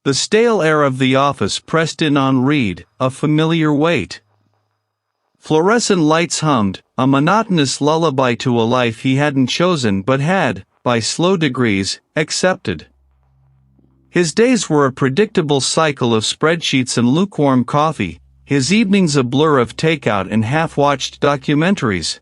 The stale air of the office pressed in on Reid, a familiar weight. Fluorescent lights hummed, a monotonous lullaby to a life he hadn't chosen but had, by slow degrees, accepted. His days were a predictable cycle of spreadsheets and lukewarm coffee, his evenings a blur of takeout and half-watched documentaries.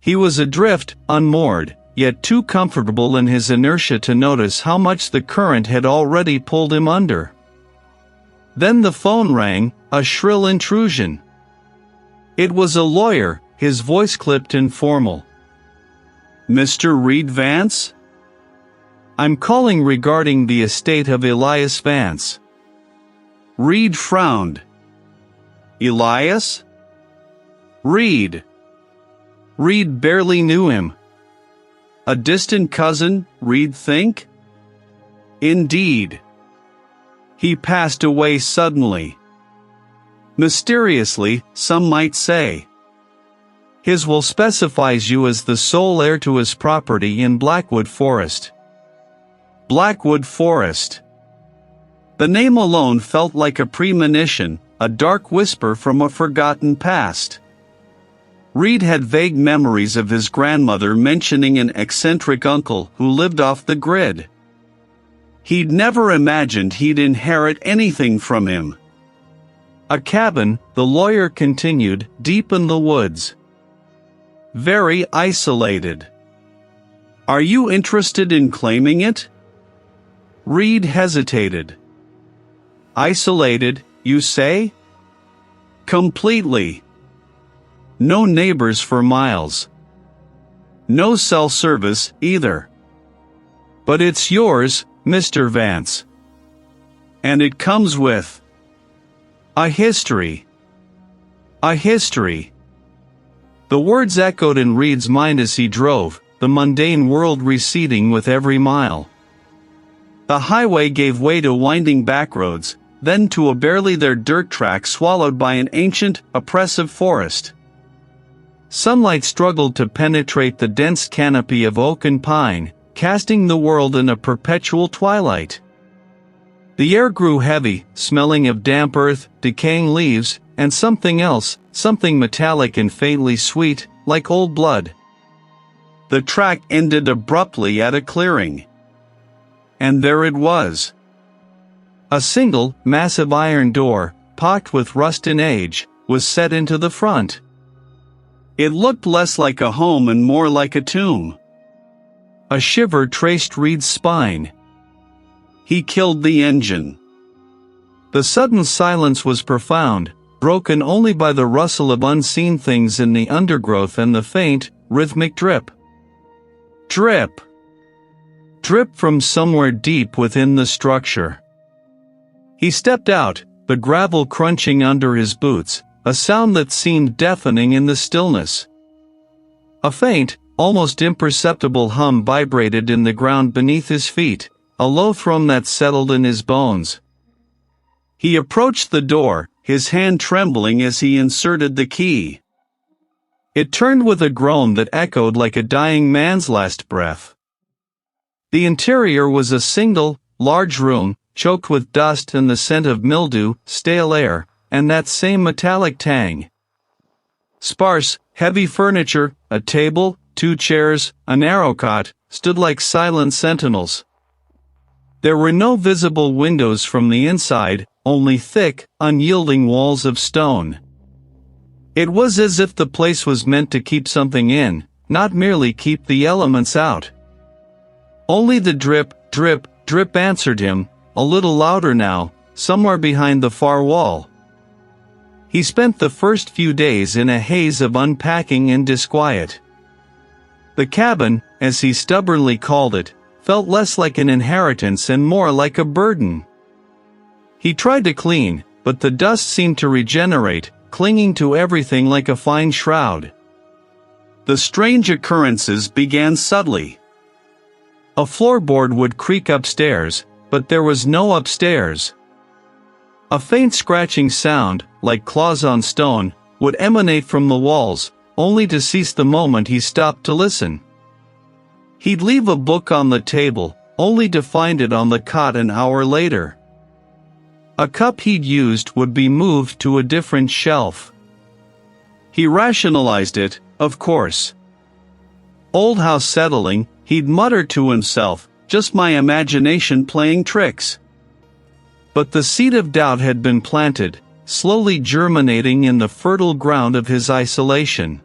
He was adrift, unmoored, yet too comfortable in his inertia to notice how much the current had already pulled him under. Then the phone rang, a shrill intrusion. It was a lawyer, his voice clipped and formal. "Mr. Reid Vance? I'm calling regarding the estate of Elias Vance." Reid frowned. "Elias?" "Reid." Reid barely knew him. A distant cousin, Reid think? Indeed. He passed away suddenly. Mysteriously, some might say. His will specifies you as the sole heir to his property in Blackwood Forest. Blackwood Forest. The name alone felt like a premonition, a dark whisper from a forgotten past. Reid had vague memories of his grandmother mentioning an eccentric uncle who lived off the grid. He'd never imagined he'd inherit anything from him. A cabin, the lawyer continued, deep in the woods. Very isolated. Are you interested in claiming it? Reid hesitated. Isolated, you say? Completely. No neighbors for miles. No cell service, either. But it's yours, Mr. Vance. And it comes with a history. A history. The words echoed in Reid's mind as he drove, the mundane world receding with every mile. The highway gave way to winding backroads, then to a barely there dirt track swallowed by an ancient, oppressive forest. Sunlight struggled to penetrate the dense canopy of oak and pine, casting the world in a perpetual twilight. The air grew heavy, smelling of damp earth, decaying leaves, and something else, something metallic and faintly sweet, like old blood. The track ended abruptly at a clearing. And there it was. A single, massive iron door, pocked with rust and age, was set into the front. It looked less like a home and more like a tomb. A shiver traced Reid's spine. He killed the engine. The sudden silence was profound, broken only by the rustle of unseen things in the undergrowth and the faint, rhythmic drip. Drip. Drip from somewhere deep within the structure. He stepped out, the gravel crunching under his boots, a sound that seemed deafening in the stillness. A faint, almost imperceptible hum vibrated in the ground beneath his feet, a low thrum that settled in his bones. He approached the door, his hand trembling as he inserted the key. It turned with a groan that echoed like a dying man's last breath. The interior was a single, large room, choked with dust and the scent of mildew, stale air, and that same metallic tang. Sparse, heavy furniture, a table, 2 chairs, a narrow cot, stood like silent sentinels. There were no visible windows from the inside, only thick, unyielding walls of stone. It was as if the place was meant to keep something in, not merely keep the elements out. Only the drip, drip, drip answered him, a little louder now, somewhere behind the far wall. He spent the first few days in a haze of unpacking and disquiet. The cabin, as he stubbornly called it, felt less like an inheritance and more like a burden. He tried to clean, but the dust seemed to regenerate, clinging to everything like a fine shroud. The strange occurrences began subtly. A floorboard would creak upstairs, but there was no upstairs. A faint scratching sound, like claws on stone, would emanate from the walls, only to cease the moment he stopped to listen. He'd leave a book on the table, only to find it on the cot an hour later. A cup he'd used would be moved to a different shelf. He rationalized it, of course. Old house settling, he'd mutter to himself, just my imagination playing tricks. But the seed of doubt had been planted, slowly germinating in the fertile ground of his isolation.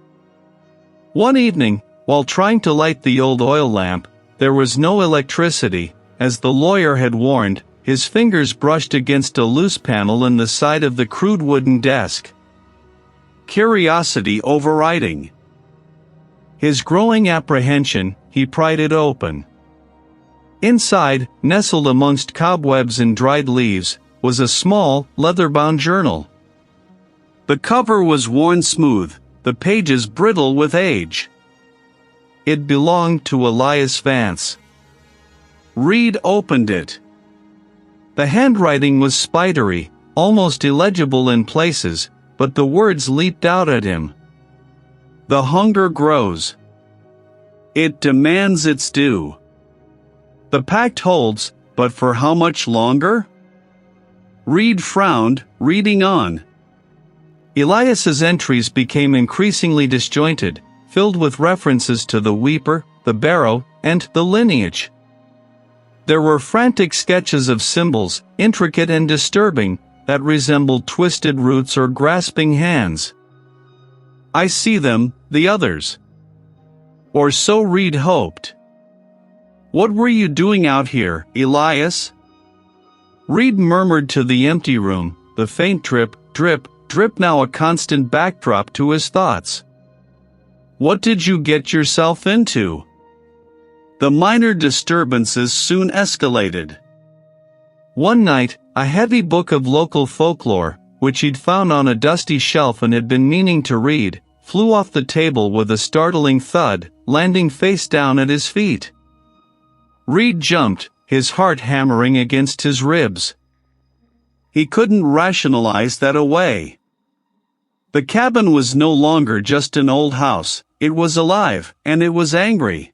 One evening, while trying to light the old oil lamp, there was no electricity. As the lawyer had warned, his fingers brushed against a loose panel in the side of the crude wooden desk. Curiosity overriding his growing apprehension, he pried it open. Inside, nestled amongst cobwebs and dried leaves, was a small, leather-bound journal. The cover was worn smooth, the pages brittle with age. It belonged to Elias Vance. Reid opened it. The handwriting was spidery, almost illegible in places, but the words leaped out at him. The hunger grows. It demands its due. The pact holds, but for how much longer? Reid frowned, reading on. Elias's entries became increasingly disjointed, filled with references to the weeper, the barrow, and the lineage. There were frantic sketches of symbols, intricate and disturbing, that resembled twisted roots or grasping hands. I see them, the others. Or so Reid hoped. What were you doing out here, Elias? Reid murmured to the empty room, the faint drip, drip, drip now a constant backdrop to his thoughts. What did you get yourself into? The minor disturbances soon escalated. One night, a heavy book of local folklore, which he'd found on a dusty shelf and had been meaning to read, flew off the table with a startling thud, landing face down at his feet. Reid jumped, his heart hammering against his ribs. He couldn't rationalize that away. The cabin was no longer just an old house, it was alive, and it was angry.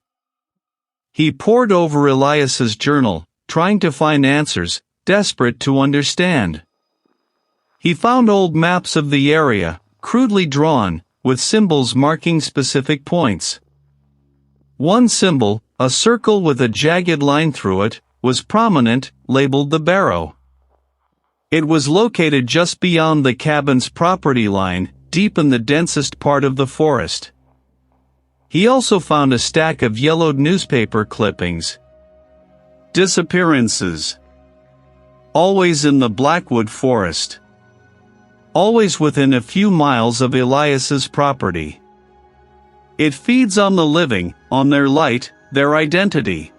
He pored over Elias's journal, trying to find answers, desperate to understand. He found old maps of the area, crudely drawn, with symbols marking specific points. One symbol, a circle with a jagged line through it, was prominent, labeled the barrow. It was located just beyond the cabin's property line, deep in the densest part of the forest. He also found a stack of yellowed newspaper clippings. Disappearances. Always in the Blackwood Forest. Always within a few miles of Elias's property. It feeds on the living, on their light, their identity.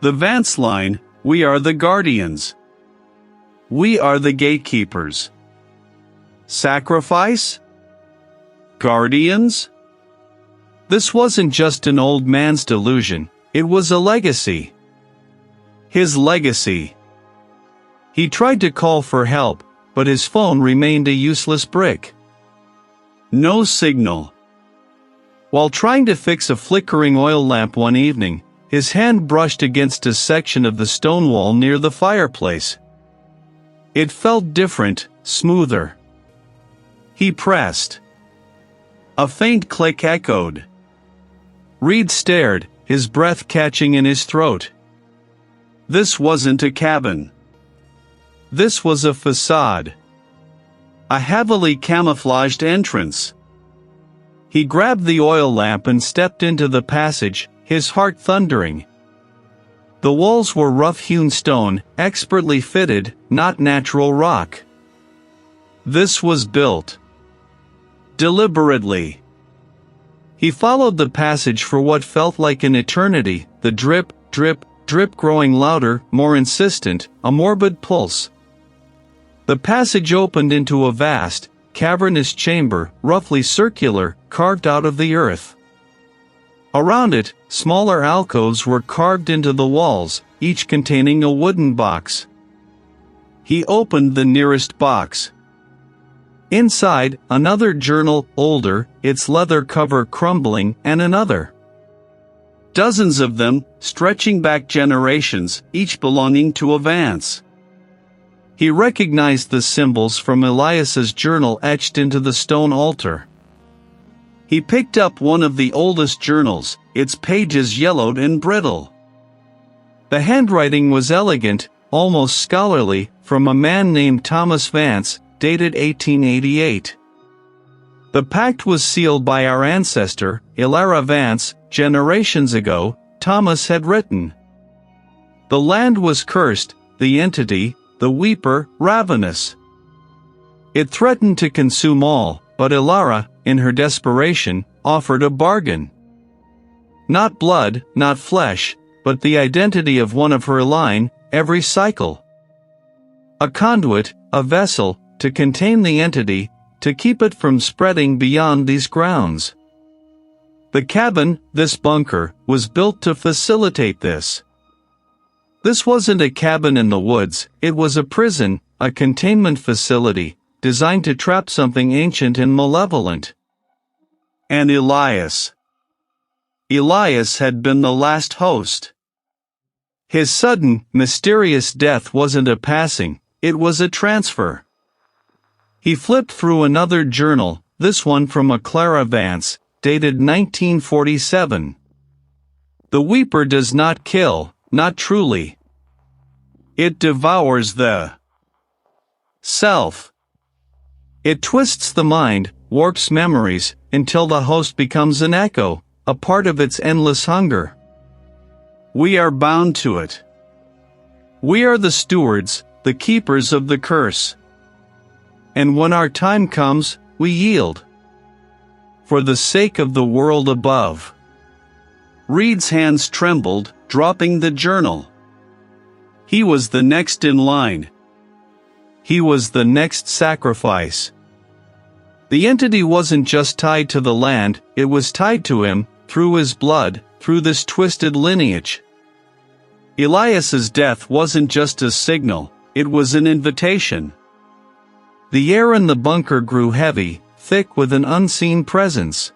The Vance line, we are the guardians. We are the gatekeepers. Sacrifice? Guardians? This wasn't just an old man's delusion, it was a legacy. His legacy. He tried to call for help, but his phone remained a useless brick. No signal. While trying to fix a flickering oil lamp one evening, his hand brushed against a section of the stone wall near the fireplace. It felt different, smoother. He pressed. A faint click echoed. Reid stared, his breath catching in his throat. This wasn't a cabin. This was a facade. A heavily camouflaged entrance. He grabbed the oil lamp and stepped into the passage, his heart thundering. The walls were rough-hewn stone, expertly fitted, not natural rock. This was built deliberately. He followed the passage for what felt like an eternity, the drip, drip, drip growing louder, more insistent, a morbid pulse. The passage opened into a vast, cavernous chamber, roughly circular, carved out of the earth. Around it, smaller alcoves were carved into the walls, each containing a wooden box. He opened the nearest box. Inside, another journal, older, its leather cover crumbling, and another. Dozens of them, stretching back generations, each belonging to a Vance. He recognized the symbols from Elias's journal etched into the stone altar. He picked up one of the oldest journals, its pages yellowed and brittle. The handwriting was elegant, almost scholarly, from a man named Thomas Vance, dated 1888. The pact was sealed by our ancestor, Ilara Vance, generations ago, Thomas had written. The land was cursed, the entity, the weeper, ravenous. It threatened to consume all, but Ilara, in her desperation, offered a bargain. Not blood, not flesh, but the identity of one of her line, every cycle. A conduit, a vessel, to contain the entity, to keep it from spreading beyond these grounds. The cabin, this bunker, was built to facilitate this. This wasn't a cabin in the woods, it was a prison, a containment facility, designed to trap something ancient and malevolent. And Elias. Elias had been the last host. His sudden, mysterious death wasn't a passing, it was a transfer. He flipped through another journal, this one from a Clara Vance, dated 1947. The weeper does not kill, not truly. It devours the self. It twists the mind, warps memories, until the host becomes an echo, a part of its endless hunger. We are bound to it. We are the stewards, the keepers of the curse. And when our time comes, we yield. For the sake of the world above. Reid's hands trembled, dropping the journal. He was the next in line. He was the next sacrifice. The entity wasn't just tied to the land, it was tied to him, through his blood, through this twisted lineage. Elias's death wasn't just a signal, it was an invitation. The air in the bunker grew heavy, thick with an unseen presence.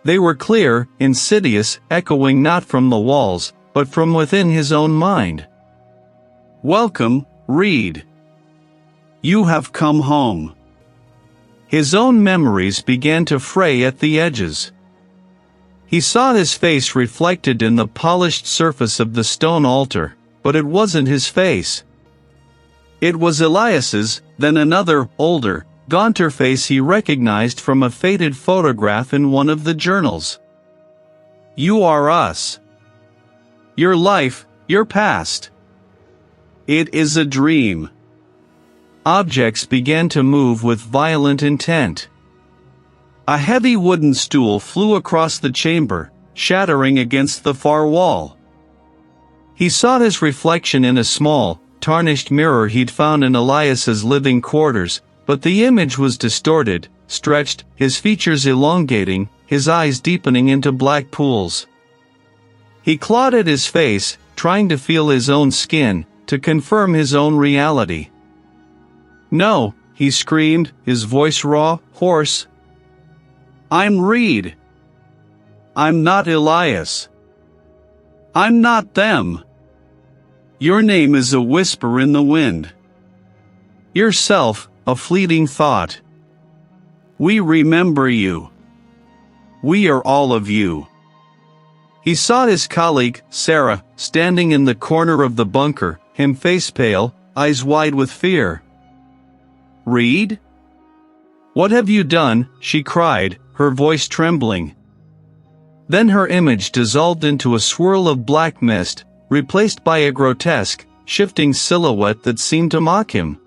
They were clear, insidious, echoing not from the walls, but from within his own mind. Welcome, Reid. You have come home. His own memories began to fray at the edges. He saw his face reflected in the polished surface of the stone altar, but it wasn't his face. It was Elias's, then another, older, gaunter face he recognized from a faded photograph in one of the journals. You are us. Your life, your past. It is a dream. Objects began to move with violent intent. A heavy wooden stool flew across the chamber, shattering against the far wall. He saw his reflection in a small, tarnished mirror he'd found in Elias's living quarters, but the image was distorted, stretched, his features elongating, his eyes deepening into black pools. He clawed at his face, trying to feel his own skin, to confirm his own reality. No, he screamed, his voice raw, hoarse. I'm Reid. I'm not Elias. I'm not them. Your name is a whisper in the wind. Yourself, a fleeting thought. We remember you. We are all of you. He saw his colleague, Sarah, standing in the corner of the bunker, him face pale, eyes wide with fear. Reid? What have you done? She cried, her voice trembling. Then her image dissolved into a swirl of black mist, replaced by a grotesque, shifting silhouette that seemed to mock him.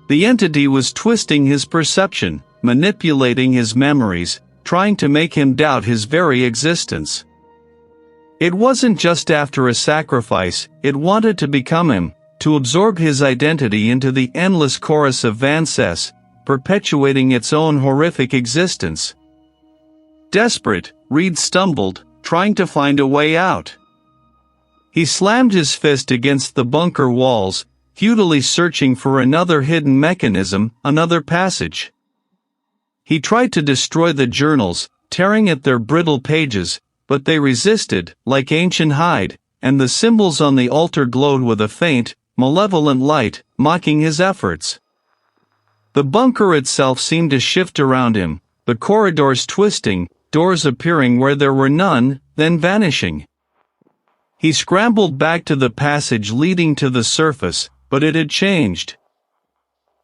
The entity was twisting his perception, manipulating his memories, trying to make him doubt his very existence. It wasn't just after a sacrifice, it wanted to become him, to absorb his identity into the endless chorus of Vances, perpetuating its own horrific existence. Desperate, Reid stumbled, trying to find a way out. He slammed his fist against the bunker walls, futilely searching for another hidden mechanism, another passage. He tried to destroy the journals, tearing at their brittle pages, but they resisted, like ancient hide, and the symbols on the altar glowed with a faint, malevolent light, mocking his efforts. The bunker itself seemed to shift around him, the corridors twisting, doors appearing where there were none, then vanishing. He scrambled back to the passage leading to the surface, but it had changed.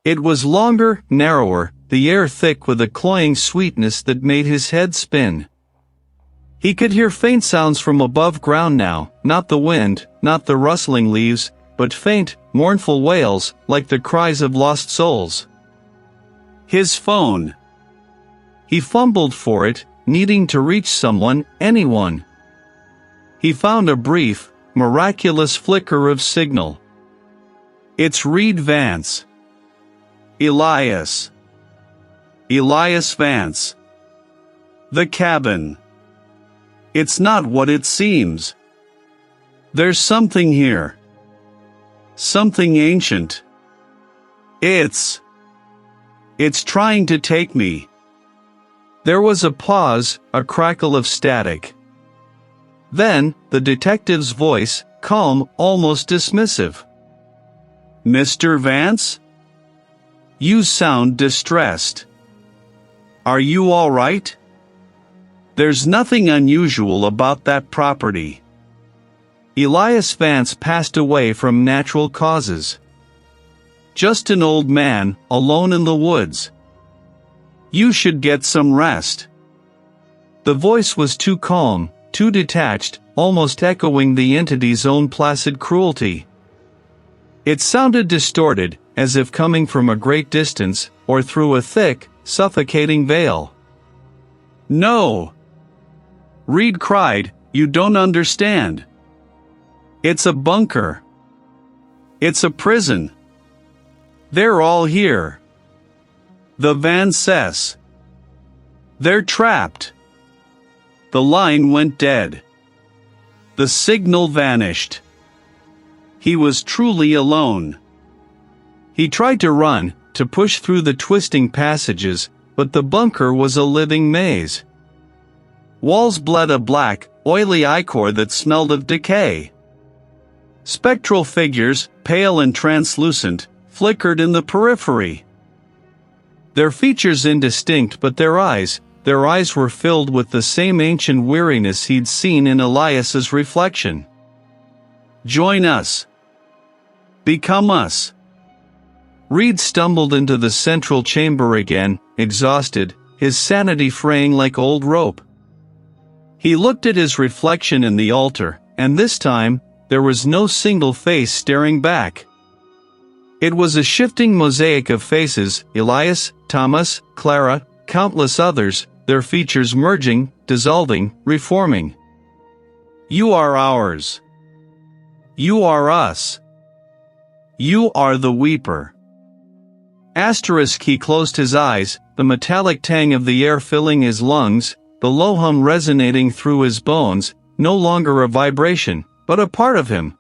It was longer, narrower, the air thick with a cloying sweetness that made his head spin. He could hear faint sounds from above ground now, not the wind, not the rustling leaves, but faint, mournful wails, like the cries of lost souls. His phone. He fumbled for it, needing to reach someone, anyone. He found a brief, miraculous flicker of signal. It's Reid Vance. Elias Vance. The cabin. It's not what it seems. There's something here. Something ancient. It's trying to take me. There was a pause, a crackle of static. Then, the detective's voice, calm, almost dismissive. Mr. Vance? You sound distressed. Are you all right? There's nothing unusual about that property. Elias Vance passed away from natural causes. Just an old man, alone in the woods. You should get some rest. The voice was too calm, too detached, almost echoing the entity's own placid cruelty. It sounded distorted, as if coming from a great distance, or through a thick, suffocating veil. No! Reid cried, you don't understand. It's a bunker. It's a prison. They're all here. The Vances. They're trapped. The line went dead. The signal vanished. He was truly alone. He tried to run, to push through the twisting passages, but the bunker was a living maze. Walls bled a black, oily ichor that smelled of decay. Spectral figures, pale and translucent, flickered in the periphery. Their features indistinct, but their eyes were filled with the same ancient weariness he'd seen in Elias's reflection. Join us. Become us. Reid stumbled into the central chamber again, exhausted, his sanity fraying like old rope. He looked at his reflection in the altar, and this time, there was no single face staring back. It was a shifting mosaic of faces, Elias, Thomas, Clara, countless others, their features merging, dissolving, reforming. You are ours. You are us. You are the weeper. He closed his eyes, the metallic tang of the air filling his lungs, the low hum resonating through his bones, no longer a vibration, but a part of him,